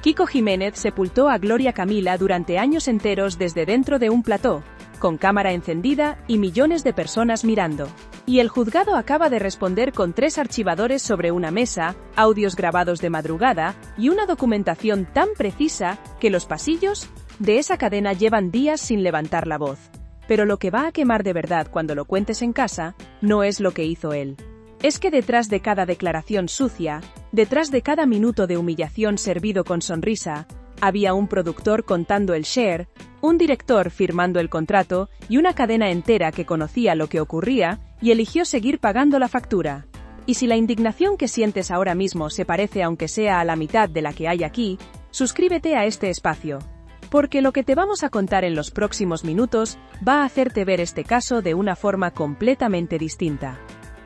Kiko Jiménez sepultó a Gloria Camila durante años enteros desde dentro de un plató, con cámara encendida y millones de personas mirando. Y el juzgado acaba de responder con 3 archivadores sobre una mesa, audios grabados de madrugada y una documentación tan precisa que los pasillos de esa cadena llevan días sin levantar la voz. Pero lo que va a quemar de verdad cuando lo cuentes en casa no es lo que hizo él. Es que detrás de cada declaración sucia, detrás de cada minuto de humillación servido con sonrisa, había un productor contando el share, un director firmando el contrato y una cadena entera que conocía lo que ocurría y eligió seguir pagando la factura. Y si la indignación que sientes ahora mismo se parece aunque sea a la mitad de la que hay aquí, suscríbete a este espacio. Porque lo que te vamos a contar en los próximos minutos va a hacerte ver este caso de una forma completamente distinta.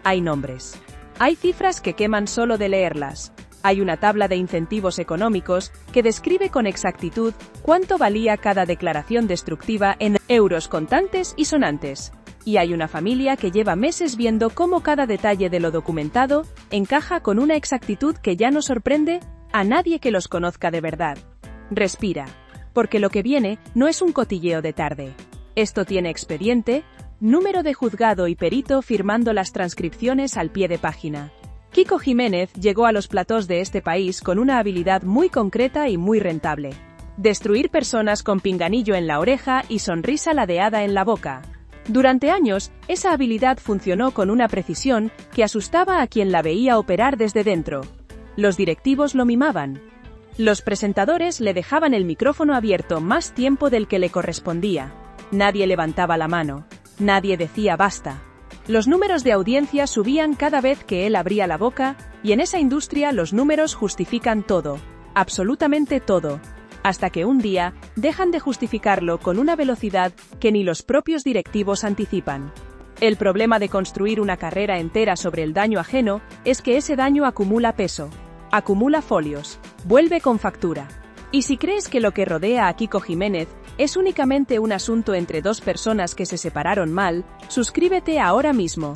Hay nombres. Hay cifras que queman solo de leerlas. Hay una tabla de incentivos económicos que describe con exactitud cuánto valía cada declaración destructiva en euros contantes y sonantes. Y hay una familia que lleva meses viendo cómo cada detalle de lo documentado encaja con una exactitud que ya no sorprende a nadie que los conozca de verdad. Respira, porque lo que viene no es un cotilleo de tarde. Esto tiene expediente, número de juzgado y perito firmando las transcripciones al pie de página. Kiko Jiménez llegó a los platós de este país con una habilidad muy concreta y muy rentable. Destruir personas con pinganillo en la oreja y sonrisa ladeada en la boca. Durante años, esa habilidad funcionó con una precisión que asustaba a quien la veía operar desde dentro. Los directivos lo mimaban. Los presentadores le dejaban el micrófono abierto más tiempo del que le correspondía. Nadie levantaba la mano. Nadie decía basta. Los números de audiencia subían cada vez que él abría la boca, y en esa industria los números justifican todo, absolutamente todo, hasta que un día dejan de justificarlo con una velocidad que ni los propios directivos anticipan. El problema de construir una carrera entera sobre el daño ajeno es que ese daño acumula peso, acumula folios, vuelve con factura. Y si crees que lo que rodea a Kiko Jiménez es únicamente un asunto entre 2 personas que se separaron mal, suscríbete ahora mismo.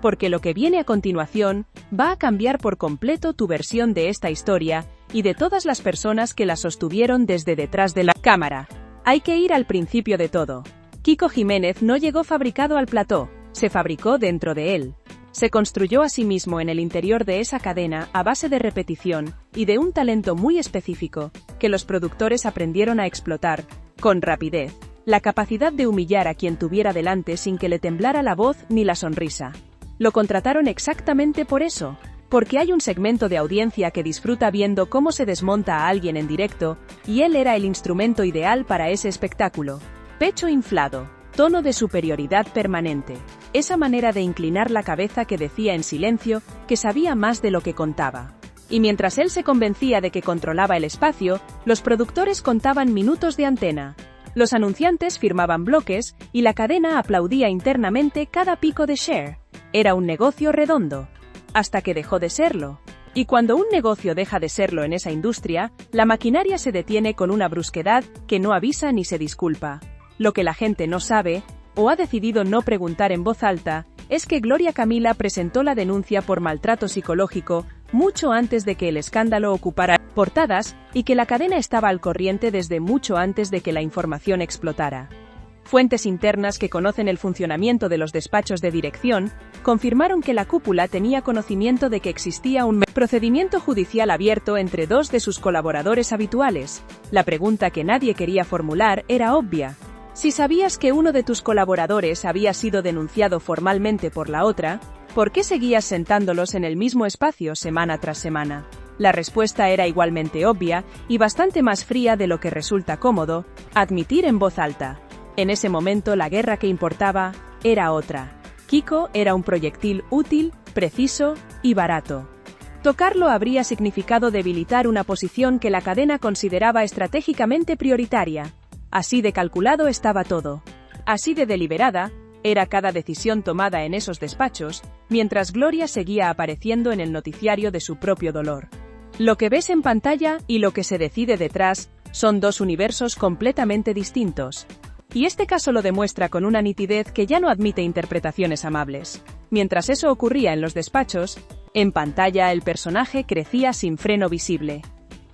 Porque lo que viene a continuación va a cambiar por completo tu versión de esta historia y de todas las personas que la sostuvieron desde detrás de la cámara. Hay que ir al principio de todo. Kiko Jiménez no llegó fabricado al plató, se fabricó dentro de él. Se construyó a sí mismo en el interior de esa cadena a base de repetición y de un talento muy específico, que los productores aprendieron a explotar, con rapidez, la capacidad de humillar a quien tuviera delante sin que le temblara la voz ni la sonrisa. Lo contrataron exactamente por eso, porque hay un segmento de audiencia que disfruta viendo cómo se desmonta a alguien en directo, y él era el instrumento ideal para ese espectáculo. Pecho inflado, tono de superioridad permanente, esa manera de inclinar la cabeza que decía en silencio que sabía más de lo que contaba. Y mientras él se convencía de que controlaba el espacio, los productores contaban minutos de antena. Los anunciantes firmaban bloques, y la cadena aplaudía internamente cada pico de share. Era un negocio redondo. Hasta que dejó de serlo. Y cuando un negocio deja de serlo en esa industria, la maquinaria se detiene con una brusquedad que no avisa ni se disculpa. Lo que la gente no sabe, o ha decidido no preguntar en voz alta, es que Gloria Camila presentó la denuncia por maltrato psicológico mucho antes de que el escándalo ocupara portadas, y que la cadena estaba al corriente desde mucho antes de que la información explotara. Fuentes internas que conocen el funcionamiento de los despachos de dirección confirmaron que la cúpula tenía conocimiento de que existía un procedimiento judicial abierto entre 2 de sus colaboradores habituales. La pregunta que nadie quería formular era obvia. Si sabías que uno de tus colaboradores había sido denunciado formalmente por la otra, ¿por qué seguías sentándolos en el mismo espacio semana tras semana? La respuesta era igualmente obvia y bastante más fría de lo que resulta cómodo admitir en voz alta. En ese momento la guerra que importaba era otra. Kiko era un proyectil útil, preciso y barato. Tocarlo habría significado debilitar una posición que la cadena consideraba estratégicamente prioritaria. Así de calculado estaba todo. Así de deliberada era cada decisión tomada en esos despachos, mientras Gloria seguía apareciendo en el noticiario de su propio dolor. Lo que ves en pantalla y lo que se decide detrás son 2 universos completamente distintos. Y este caso lo demuestra con una nitidez que ya no admite interpretaciones amables. Mientras eso ocurría en los despachos, en pantalla el personaje crecía sin freno visible.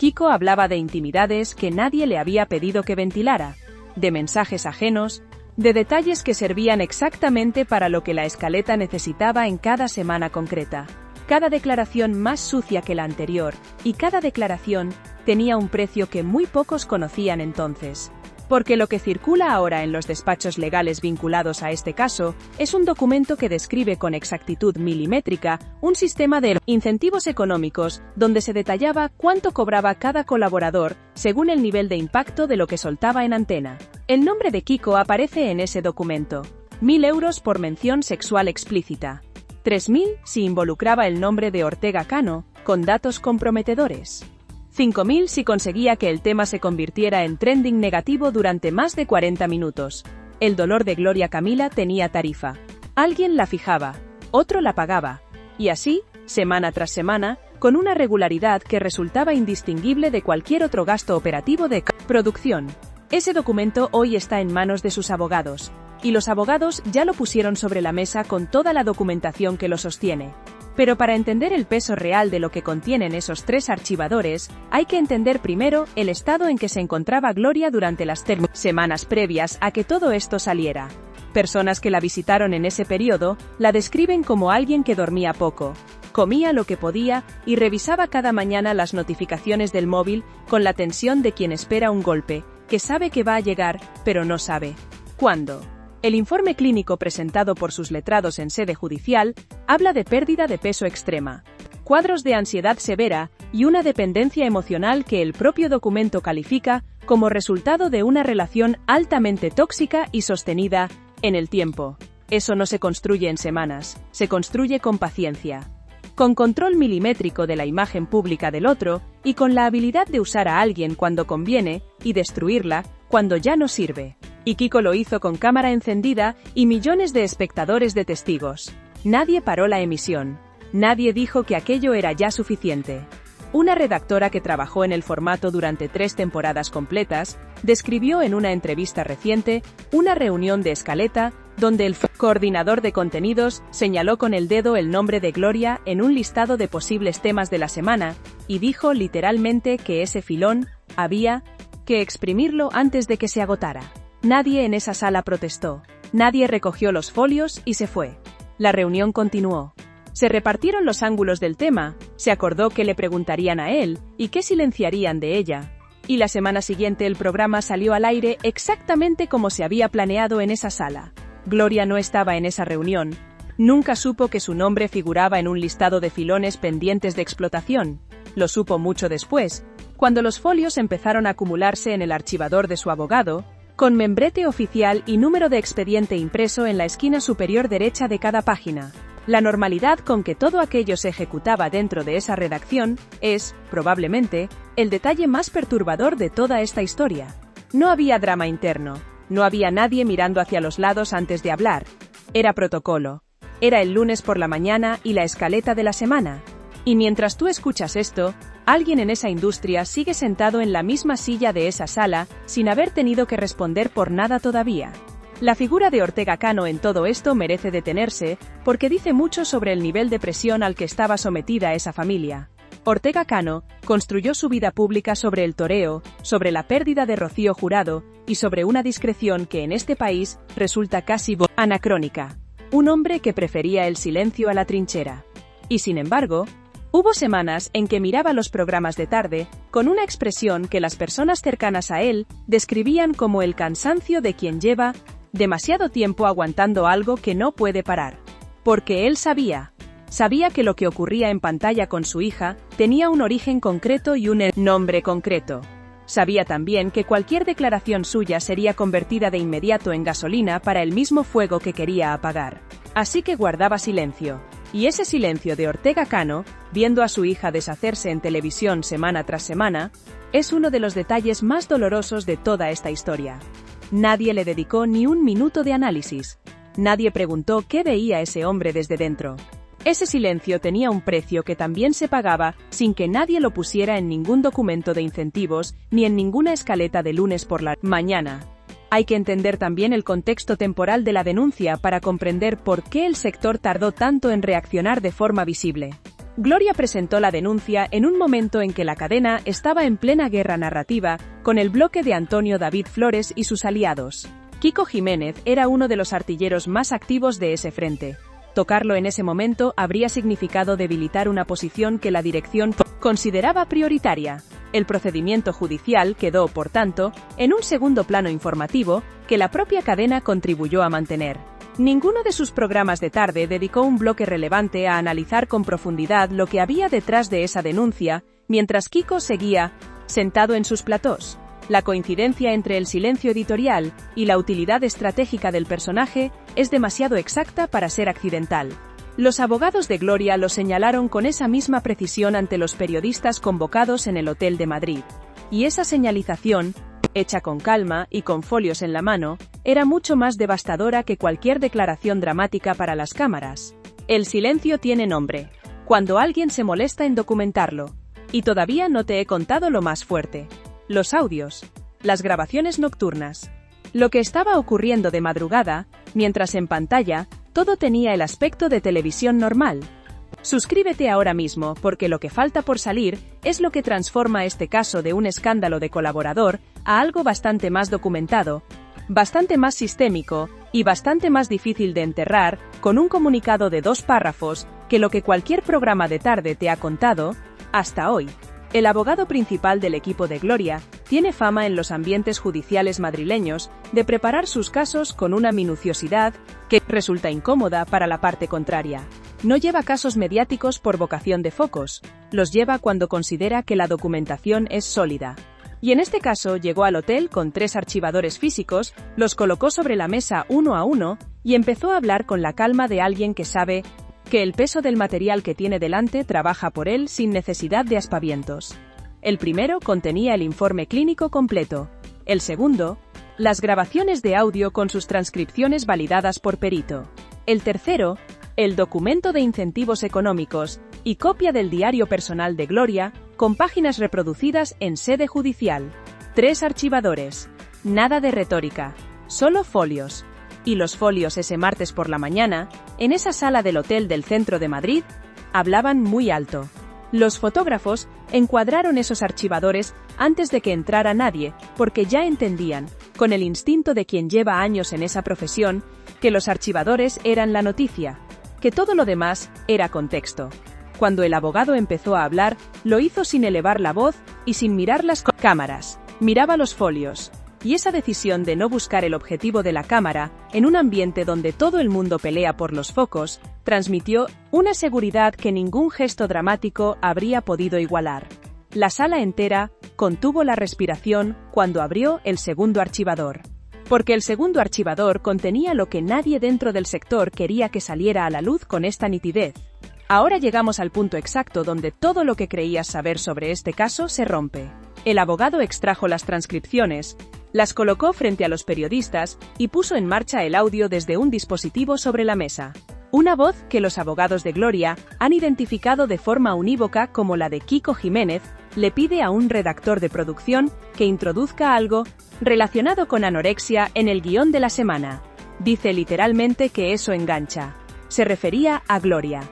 Kiko hablaba de intimidades que nadie le había pedido que ventilara, de mensajes ajenos, de detalles que servían exactamente para lo que la escaleta necesitaba en cada semana concreta. Cada declaración más sucia que la anterior, y cada declaración tenía un precio que muy pocos conocían entonces. Porque lo que circula ahora en los despachos legales vinculados a este caso es un documento que describe con exactitud milimétrica un sistema de incentivos económicos donde se detallaba cuánto cobraba cada colaborador según el nivel de impacto de lo que soltaba en antena. El nombre de Kiko aparece en ese documento. 1.000 euros por mención sexual explícita. 3.000 si involucraba el nombre de Ortega Cano, con datos comprometedores. 5.000 si conseguía que el tema se convirtiera en trending negativo durante más de 40 minutos. El dolor de Gloria Camila tenía tarifa. Alguien la fijaba, otro la pagaba. Y así, semana tras semana, con una regularidad que resultaba indistinguible de cualquier otro gasto operativo de producción. Ese documento hoy está en manos de sus abogados. Y los abogados ya lo pusieron sobre la mesa con toda la documentación que lo sostiene. Pero para entender el peso real de lo que contienen esos 3 archivadores, hay que entender primero el estado en que se encontraba Gloria durante las semanas previas a que todo esto saliera. Personas que la visitaron en ese periodo la describen como alguien que dormía poco, comía lo que podía y revisaba cada mañana las notificaciones del móvil con la tensión de quien espera un golpe, que sabe que va a llegar, pero no sabe cuándo. El informe clínico presentado por sus letrados en sede judicial habla de pérdida de peso extrema, cuadros de ansiedad severa y una dependencia emocional que el propio documento califica como resultado de una relación altamente tóxica y sostenida en el tiempo. Eso no se construye en semanas, se construye con paciencia, con control milimétrico de la imagen pública del otro y con la habilidad de usar a alguien cuando conviene y destruirla cuando ya no sirve. Y Kiko lo hizo con cámara encendida y millones de espectadores de testigos. Nadie paró la emisión. Nadie dijo que aquello era ya suficiente. Una redactora que trabajó en el formato durante 3 temporadas completas, describió en una entrevista reciente una reunión de escaleta, donde el coordinador de contenidos señaló con el dedo el nombre de Gloria en un listado de posibles temas de la semana, y dijo literalmente que ese filón había que exprimirlo antes de que se agotara. Nadie en esa sala protestó. Nadie recogió los folios y se fue. La reunión continuó. Se repartieron los ángulos del tema, se acordó qué le preguntarían a él y qué silenciarían de ella. Y la semana siguiente el programa salió al aire exactamente como se había planeado en esa sala. Gloria no estaba en esa reunión. Nunca supo que su nombre figuraba en un listado de filones pendientes de explotación. Lo supo mucho después, cuando los folios empezaron a acumularse en el archivador de su abogado, con membrete oficial y número de expediente impreso en la esquina superior derecha de cada página. La normalidad con que todo aquello se ejecutaba dentro de esa redacción es, probablemente, el detalle más perturbador de toda esta historia. No había drama interno, no había nadie mirando hacia los lados antes de hablar. Era protocolo. Era el lunes por la mañana y la escaleta de la semana. Y mientras tú escuchas esto, alguien en esa industria sigue sentado en la misma silla de esa sala, sin haber tenido que responder por nada todavía. La figura de Ortega Cano en todo esto merece detenerse, porque dice mucho sobre el nivel de presión al que estaba sometida esa familia. Ortega Cano construyó su vida pública sobre el toreo, sobre la pérdida de Rocío Jurado, y sobre una discreción que en este país resulta casi anacrónica. Un hombre que prefería el silencio a la trinchera. Y sin embargo, hubo semanas en que miraba los programas de tarde, con una expresión que las personas cercanas a él describían como el cansancio de quien lleva demasiado tiempo aguantando algo que no puede parar. Porque él sabía que lo que ocurría en pantalla con su hija tenía un origen concreto y un nombre concreto. Sabía también que cualquier declaración suya sería convertida de inmediato en gasolina para el mismo fuego que quería apagar. Así que guardaba silencio. Y ese silencio de Ortega Cano, viendo a su hija deshacerse en televisión semana tras semana, es uno de los detalles más dolorosos de toda esta historia. Nadie le dedicó ni un minuto de análisis. Nadie preguntó qué veía ese hombre desde dentro. Ese silencio tenía un precio que también se pagaba sin que nadie lo pusiera en ningún documento de incentivos ni en ninguna escaleta de lunes por la mañana. Hay que entender también el contexto temporal de la denuncia para comprender por qué el sector tardó tanto en reaccionar de forma visible. Gloria presentó la denuncia en un momento en que la cadena estaba en plena guerra narrativa con el bloque de Antonio David Flores y sus aliados. Kiko Jiménez era uno de los artilleros más activos de ese frente. Tocarlo en ese momento habría significado debilitar una posición que la dirección consideraba prioritaria. El procedimiento judicial quedó, por tanto, en un segundo plano informativo que la propia cadena contribuyó a mantener. Ninguno de sus programas de tarde dedicó un bloque relevante a analizar con profundidad lo que había detrás de esa denuncia, mientras Kiko seguía sentado en sus platós. La coincidencia entre el silencio editorial y la utilidad estratégica del personaje es demasiado exacta para ser accidental. Los abogados de Gloria lo señalaron con esa misma precisión ante los periodistas convocados en el Hotel de Madrid. Y esa señalización, hecha con calma y con folios en la mano, era mucho más devastadora que cualquier declaración dramática para las cámaras. El silencio tiene nombre. Cuando alguien se molesta en documentarlo. Y todavía no te he contado lo más fuerte. Los audios. Las grabaciones nocturnas. Lo que estaba ocurriendo de madrugada, mientras en pantalla, todo tenía el aspecto de televisión normal. Suscríbete ahora mismo porque lo que falta por salir es lo que transforma este caso de un escándalo de colaborador a algo bastante más documentado, bastante más sistémico y bastante más difícil de enterrar, con un comunicado de 2 párrafos, que lo que cualquier programa de tarde te ha contado, hasta hoy. El abogado principal del equipo de Gloria tiene fama en los ambientes judiciales madrileños de preparar sus casos con una minuciosidad que resulta incómoda para la parte contraria. No lleva casos mediáticos por vocación de focos, los lleva cuando considera que la documentación es sólida. Y en este caso llegó al hotel con 3 archivadores físicos, los colocó sobre la mesa uno a uno, y empezó a hablar con la calma de alguien que sabe que el peso del material que tiene delante trabaja por él sin necesidad de aspavientos. El primero contenía el informe clínico completo. El segundo, las grabaciones de audio con sus transcripciones validadas por perito. El tercero, el documento de incentivos económicos y copia del diario personal de Gloria, con páginas reproducidas en sede judicial. 3 archivadores. Nada de retórica. Solo folios. Y los folios ese martes por la mañana, en esa sala del hotel del centro de Madrid, hablaban muy alto. Los fotógrafos encuadraron esos archivadores antes de que entrara nadie, porque ya entendían, con el instinto de quien lleva años en esa profesión, que los archivadores eran la noticia, que todo lo demás era contexto. Cuando el abogado empezó a hablar, lo hizo sin elevar la voz y sin mirar las cámaras. Miraba los folios. Y esa decisión de no buscar el objetivo de la cámara, en un ambiente donde todo el mundo pelea por los focos, transmitió una seguridad que ningún gesto dramático habría podido igualar. La sala entera contuvo la respiración cuando abrió el segundo archivador. Porque el segundo archivador contenía lo que nadie dentro del sector quería que saliera a la luz con esta nitidez. Ahora llegamos al punto exacto donde todo lo que creías saber sobre este caso se rompe. El abogado extrajo las transcripciones, las colocó frente a los periodistas y puso en marcha el audio desde un dispositivo sobre la mesa. Una voz que los abogados de Gloria han identificado de forma unívoca como la de Kiko Jiménez, le pide a un redactor de producción que introduzca algo relacionado con anorexia en el guión de la semana. Dice literalmente que eso engancha. Se refería a Gloria.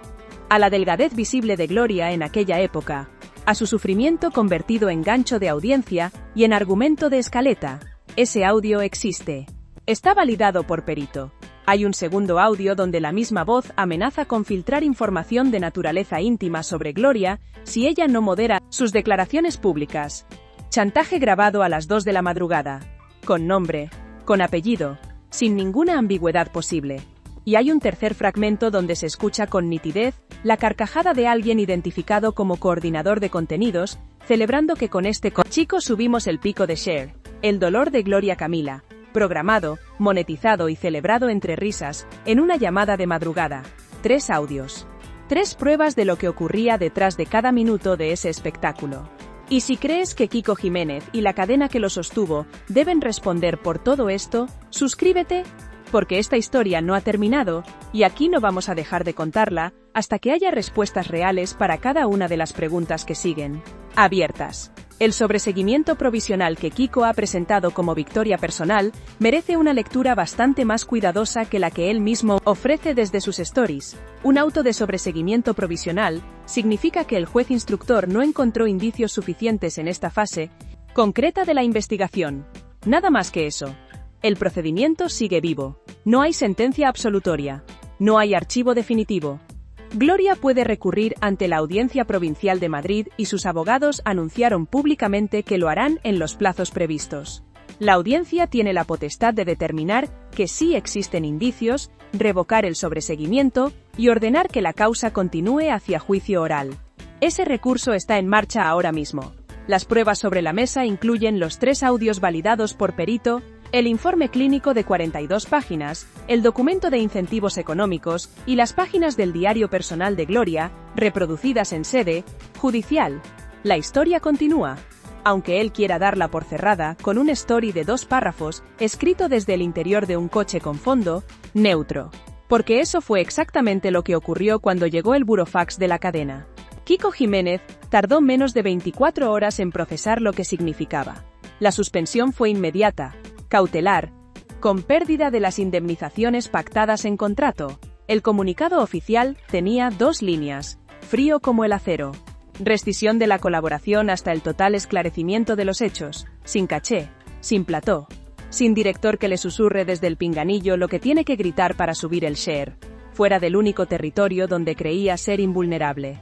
A la delgadez visible de Gloria en aquella época, a su sufrimiento convertido en gancho de audiencia y en argumento de escaleta. Ese audio existe. Está validado por perito. Hay un segundo audio donde la misma voz amenaza con filtrar información de naturaleza íntima sobre Gloria si ella no modera sus declaraciones públicas. Chantaje grabado a las 2 de la madrugada. Con nombre, con apellido, sin ninguna ambigüedad posible. Y hay un tercer fragmento donde se escucha con nitidez la carcajada de alguien identificado como coordinador de contenidos, celebrando que con este chico subimos el pico de share. El dolor de Gloria Camila, programado, monetizado y celebrado entre risas, en una llamada de madrugada. 3 audios. 3 pruebas de lo que ocurría detrás de cada minuto de ese espectáculo. Y si crees que Kiko Jiménez y la cadena que lo sostuvo deben responder por todo esto, suscríbete, porque esta historia no ha terminado, y aquí no vamos a dejar de contarla, hasta que haya respuestas reales para cada una de las preguntas que siguen abiertas. El sobreseguimiento provisional que Kiko ha presentado como victoria personal merece una lectura bastante más cuidadosa que la que él mismo ofrece desde sus stories. Un auto de sobreseguimiento provisional significa que el juez instructor no encontró indicios suficientes en esta fase concreta de la investigación. Nada más que eso. El procedimiento sigue vivo. No hay sentencia absolutoria. No hay archivo definitivo. Gloria puede recurrir ante la Audiencia Provincial de Madrid y sus abogados anunciaron públicamente que lo harán en los plazos previstos. La audiencia tiene la potestad de determinar que sí existen indicios, revocar el sobreseguimiento y ordenar que la causa continúe hacia juicio oral. Ese recurso está en marcha ahora mismo. Las pruebas sobre la mesa incluyen los 3 audios validados por perito, el informe clínico de 42 páginas, el documento de incentivos económicos y las páginas del diario personal de Gloria, reproducidas en sede judicial. La historia continúa. Aunque él quiera darla por cerrada, con un story de 2 párrafos, escrito desde el interior de un coche con fondo neutro. Porque eso fue exactamente lo que ocurrió cuando llegó el burofax de la cadena. Kiko Jiménez tardó menos de 24 horas en procesar lo que significaba. La suspensión fue inmediata, cautelar, con pérdida de las indemnizaciones pactadas en contrato. El comunicado oficial tenía 2 líneas, frío como el acero. Rescisión de la colaboración hasta el total esclarecimiento de los hechos, sin caché, sin plató, sin director que le susurre desde el pinganillo lo que tiene que gritar para subir el share, fuera del único territorio donde creía ser invulnerable.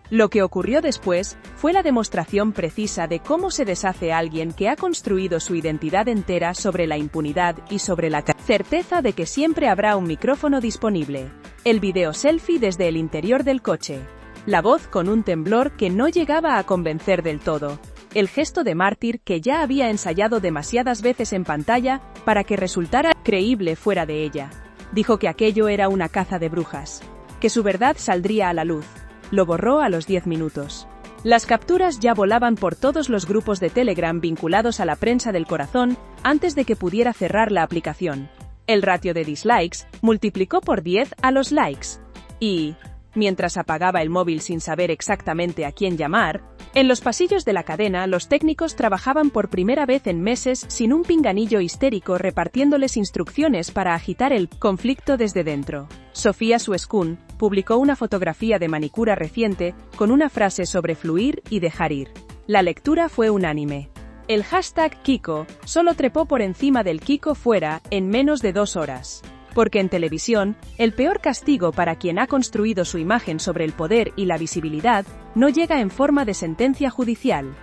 Lo que ocurrió después fue la demostración precisa de cómo se deshace alguien que ha construido su identidad entera sobre la impunidad y sobre la certeza de que siempre habrá un micrófono disponible. El video selfie desde el interior del coche. La voz con un temblor que no llegaba a convencer del todo. El gesto de mártir que ya había ensayado demasiadas veces en pantalla para que resultara creíble fuera de ella. Dijo que aquello era una caza de brujas. Que su verdad saldría a la luz. Lo borró a los 10 minutos. Las capturas ya volaban por todos los grupos de Telegram vinculados a la prensa del corazón antes de que pudiera cerrar la aplicación. El ratio de dislikes multiplicó por 10 a los likes. Y, mientras apagaba el móvil sin saber exactamente a quién llamar, en los pasillos de la cadena los técnicos trabajaban por primera vez en meses sin un pinganillo histérico repartiéndoles instrucciones para agitar el conflicto desde dentro. Sofía Suescún publicó una fotografía de manicura reciente con una frase sobre fluir y dejar ir. La lectura fue unánime. El hashtag Kiko solo trepó por encima del Kiko fuera en menos de 2 horas. Porque en televisión, el peor castigo para quien ha construido su imagen sobre el poder y la visibilidad, no llega en forma de sentencia judicial.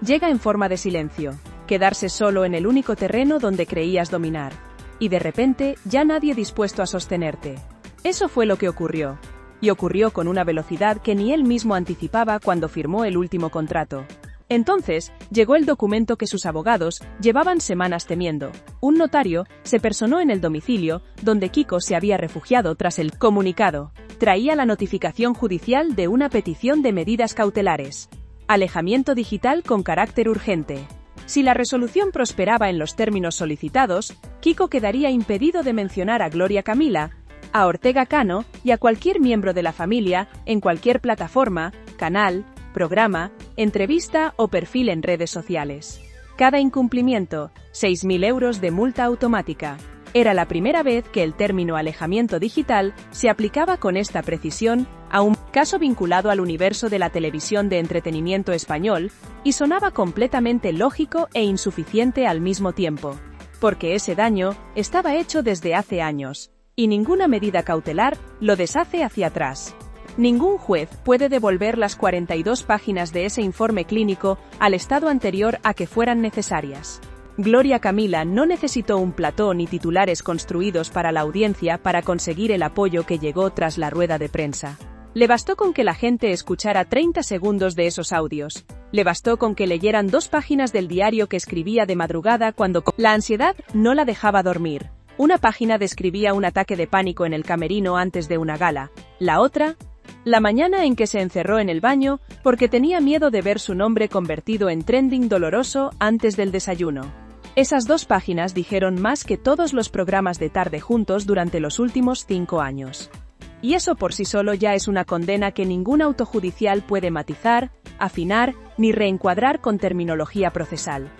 Llega en forma de silencio, quedarse solo en el único terreno donde creías dominar. Y de repente, ya nadie dispuesto a sostenerte. Eso fue lo que ocurrió. Y ocurrió con una velocidad que ni él mismo anticipaba cuando firmó el último contrato. Entonces, llegó el documento que sus abogados llevaban semanas temiendo. Un notario se personó en el domicilio donde Kiko se había refugiado tras el comunicado. Traía la notificación judicial de una petición de medidas cautelares. Alejamiento digital con carácter urgente. Si la resolución prosperaba en los términos solicitados, Kiko quedaría impedido de mencionar a Gloria Camila, a Ortega Cano y a cualquier miembro de la familia en cualquier plataforma, canal, programa, entrevista o perfil en redes sociales. Cada incumplimiento, 6.000 euros de multa automática. Era la primera vez que el término alejamiento digital se aplicaba con esta precisión a un caso vinculado al universo de la televisión de entretenimiento español, y sonaba completamente lógico e insuficiente al mismo tiempo. Porque ese daño estaba hecho desde hace años, y ninguna medida cautelar lo deshace hacia atrás. Ningún juez puede devolver las 42 páginas de ese informe clínico al estado anterior a que fueran necesarias. Gloria Camila no necesitó un plató ni titulares construidos para la audiencia para conseguir el apoyo que llegó tras la rueda de prensa. Le bastó con que la gente escuchara 30 segundos de esos audios. Le bastó con que leyeran 2 páginas del diario que escribía de madrugada cuando la ansiedad no la dejaba dormir. Una página describía un ataque de pánico en el camerino antes de una gala. La otra, la mañana en que se encerró en el baño porque tenía miedo de ver su nombre convertido en trending doloroso antes del desayuno. Esas 2 páginas dijeron más que todos los programas de tarde juntos durante los últimos 5 años. Y eso por sí solo ya es una condena que ningún auto judicial puede matizar, afinar, ni reencuadrar con terminología procesal.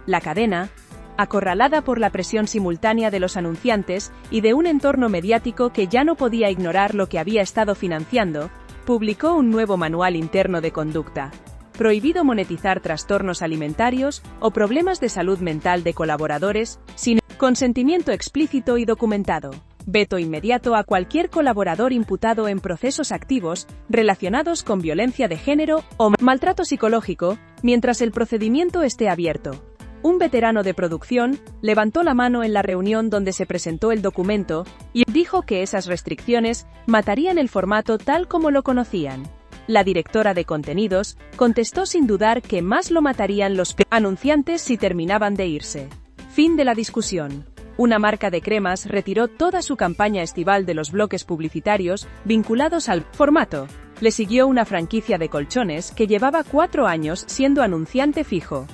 La cadena, acorralada por la presión simultánea de los anunciantes y de un entorno mediático que ya no podía ignorar lo que había estado financiando, Publicó un nuevo manual interno de conducta. Prohibido monetizar trastornos alimentarios o problemas de salud mental de colaboradores, sin consentimiento explícito y documentado. Veto inmediato a cualquier colaborador imputado en procesos activos relacionados con violencia de género o maltrato psicológico, mientras el procedimiento esté abierto. Un veterano de producción levantó la mano en la reunión donde se presentó el documento y dijo que esas restricciones matarían el formato tal como lo conocían. La directora de contenidos contestó sin dudar que más lo matarían los anunciantes si terminaban de irse. Fin de la discusión. Una marca de cremas retiró toda su campaña estival de los bloques publicitarios vinculados al formato. Le siguió una franquicia de colchones que llevaba 4 años siendo anunciante fijo.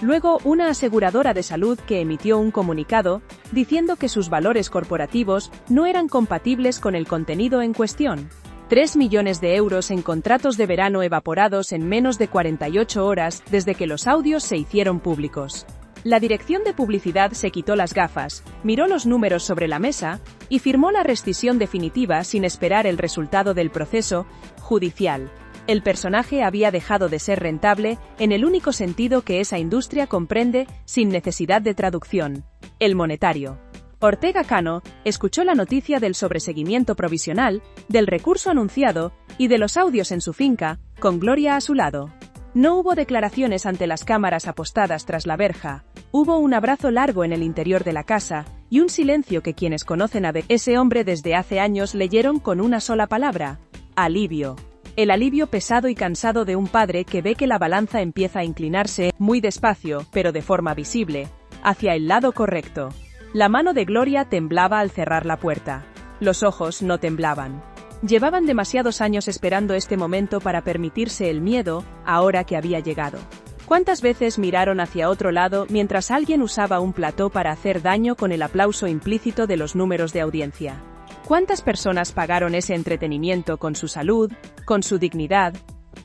Luego, una aseguradora de salud que emitió un comunicado diciendo que sus valores corporativos no eran compatibles con el contenido en cuestión. 3 millones de euros en contratos de verano evaporados en menos de 48 horas desde que los audios se hicieron públicos. La dirección de publicidad se quitó las gafas, miró los números sobre la mesa y firmó la rescisión definitiva sin esperar el resultado del proceso judicial. El personaje había dejado de ser rentable en el único sentido que esa industria comprende sin necesidad de traducción: el monetario. Ortega Cano escuchó la noticia del sobreseguimiento provisional, del recurso anunciado y de los audios en su finca, con Gloria a su lado. No hubo declaraciones ante las cámaras apostadas tras la verja, hubo un abrazo largo en el interior de la casa, y un silencio que quienes conocen a ese hombre desde hace años leyeron con una sola palabra: alivio. El alivio pesado y cansado de un padre que ve que la balanza empieza a inclinarse, muy despacio, pero de forma visible, hacia el lado correcto. La mano de Gloria temblaba al cerrar la puerta. Los ojos no temblaban. Llevaban demasiados años esperando este momento para permitirse el miedo, ahora que había llegado. ¿Cuántas veces miraron hacia otro lado mientras alguien usaba un plató para hacer daño con el aplauso implícito de los números de audiencia? ¿Cuántas personas pagaron ese entretenimiento con su salud, con su dignidad,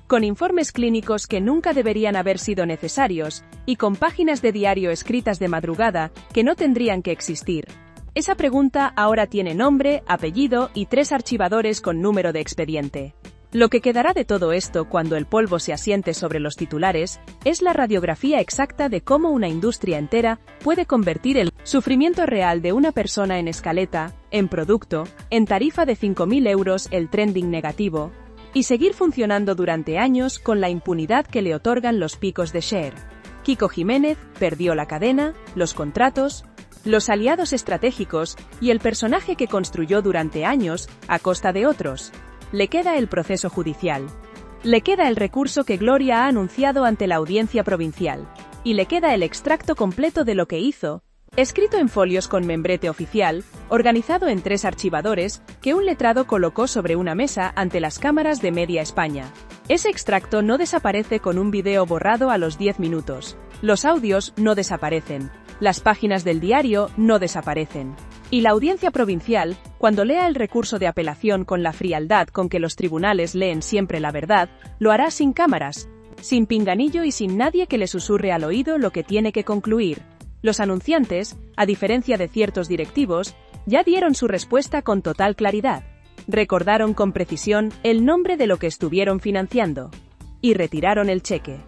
con informes clínicos que nunca deberían haber sido necesarios, y con páginas de diario escritas de madrugada que no tendrían que existir? Esa pregunta ahora tiene nombre, apellido y 3 archivadores con número de expediente. Lo que quedará de todo esto cuando el polvo se asiente sobre los titulares es la radiografía exacta de cómo una industria entera puede convertir el sufrimiento real de una persona en escaleta, en producto, en tarifa de 5.000 euros el trending negativo, y seguir funcionando durante años con la impunidad que le otorgan los picos de share. Kiko Jiménez perdió la cadena, los contratos, los aliados estratégicos y el personaje que construyó durante años a costa de otros. Le queda el proceso judicial. Le queda el recurso que Gloria ha anunciado ante la audiencia provincial. Y le queda el extracto completo de lo que hizo, escrito en folios con membrete oficial, organizado en 3 archivadores, que un letrado colocó sobre una mesa ante las cámaras de Media España. Ese extracto no desaparece con un video borrado a los 10 minutos. Los audios no desaparecen. Las páginas del diario no desaparecen. Y la audiencia provincial, cuando lea el recurso de apelación con la frialdad con que los tribunales leen siempre la verdad, lo hará sin cámaras, sin pinganillo y sin nadie que le susurre al oído lo que tiene que concluir. Los anunciantes, a diferencia de ciertos directivos, ya dieron su respuesta con total claridad. Recordaron con precisión el nombre de lo que estuvieron financiando. Y retiraron el cheque.